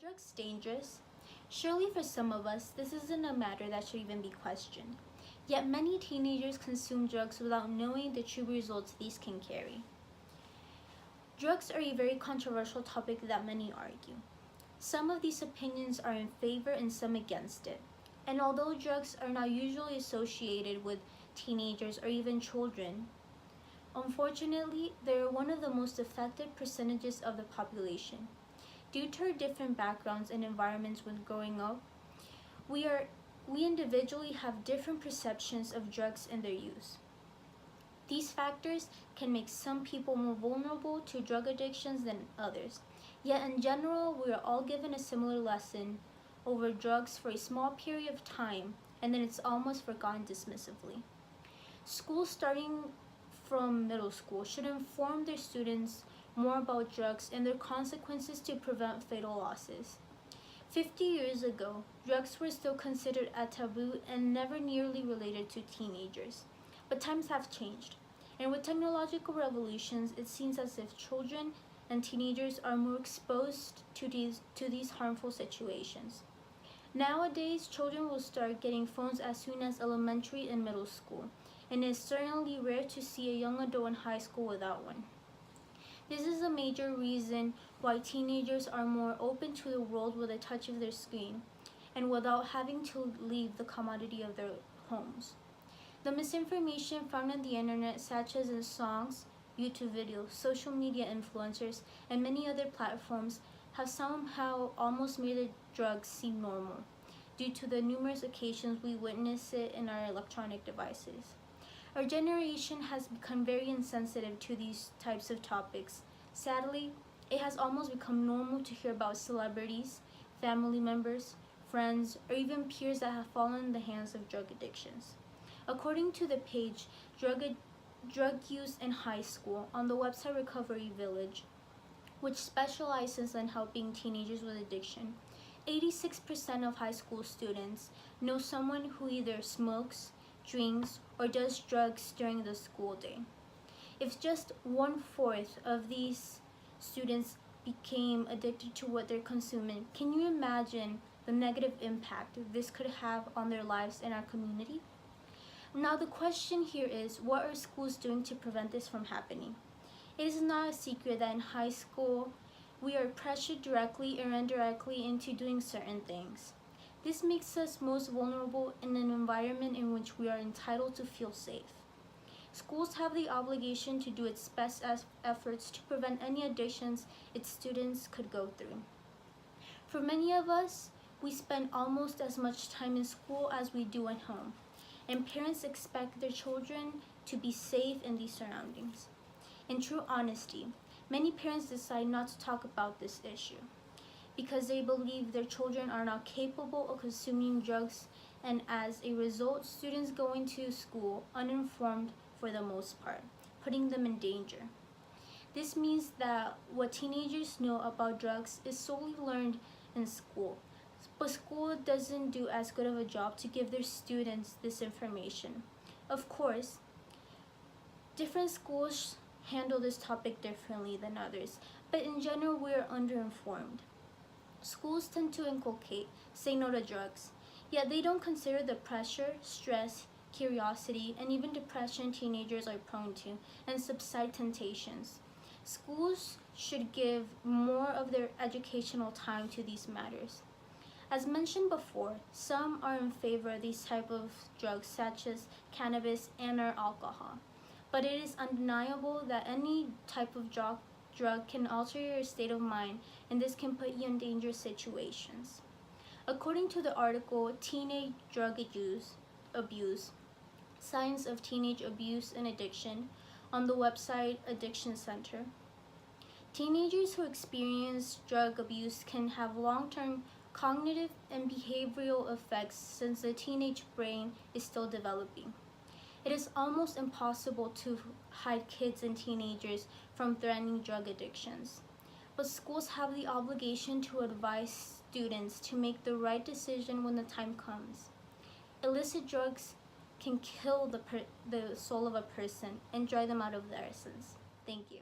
drugs dangerous? Surely for some of us, this isn't a matter that should even be questioned. Yet many teenagers consume drugs without knowing the true results these can carry. Drugs are a very controversial topic that many argue. Some of these opinions are in favor and some against it. And although drugs are not usually associated with teenagers or even children, unfortunately, they are one of the most affected percentages of the population. Due to our different backgrounds and environments when growing up, we individually have different perceptions of drugs and their use. These factors can make some people more vulnerable to drug addictions than others. Yet in general, we are all given a similar lesson over drugs for a small period of time, and then it's almost forgotten dismissively. Schools starting from middle school should inform their students more about drugs and their consequences to prevent fatal losses. 50 years ago, drugs were still considered a taboo and never nearly related to teenagers. But times have changed, and with technological revolutions, it seems as if children and teenagers are more exposed to these harmful situations. Nowadays, children will start getting phones as soon as elementary and middle school, and it is certainly rare to see a young adult in high school without one. This is a major reason why teenagers are more open to the world with a touch of their screen and without having to leave the commodity of their homes. The misinformation found on the internet, such as in songs, YouTube videos, social media influencers, and many other platforms, have somehow almost made the drugs seem normal due to the numerous occasions we witness it in our electronic devices. Our generation has become very insensitive to these types of topics. Sadly, it has almost become normal to hear about celebrities, family members, friends, or even peers that have fallen in the hands of drug addictions. According to the page Drug Use in High School on the website Recovery Village, which specializes in helping teenagers with addiction, 86% of high school students know someone who either smokes, drinks, or does drugs during the school day. If just 1/4 of these students became addicted to what they're consuming, can you imagine the negative impact this could have on their lives and our community? Now the question here is, what are schools doing to prevent this from happening? It is not a secret that in high school, we are pressured directly or indirectly into doing certain things. This makes us most vulnerable in an environment in which we are entitled to feel safe. Schools have the obligation to do its best efforts to prevent any addictions its students could go through. For many of us, we spend almost as much time in school as we do at home, and parents expect their children to be safe in these surroundings. In true honesty, many parents decide not to talk about this issue because they believe their children are not capable of consuming drugs, and as a result, students go into school uninformed for the most part, putting them in danger. This means that what teenagers know about drugs is solely learned in school, but school doesn't do as good of a job to give their students this information. Of course, different schools handle this topic differently than others, but in general, we are underinformed. Schools tend to inculcate, say no to drugs, yet they don't consider the pressure, stress, curiosity, and even depression teenagers are prone to, and subside temptations. Schools should give more of their educational time to these matters. As mentioned before, some are in favor of these type of drugs such as cannabis and or alcohol, but it is undeniable that any type of drug can alter your state of mind, and this can put you in dangerous situations. According to the article Teenage Drug Abuse, Signs of Teenage Abuse and Addiction on the website Addiction Center, teenagers who experience drug abuse can have long-term cognitive and behavioral effects since the teenage brain is still developing. It is almost impossible to hide kids and teenagers from threatening drug addictions, but schools have the obligation to advise students to make the right decision when the time comes. Illicit drugs can kill the soul of a person and drive them out of their essence. Thank you.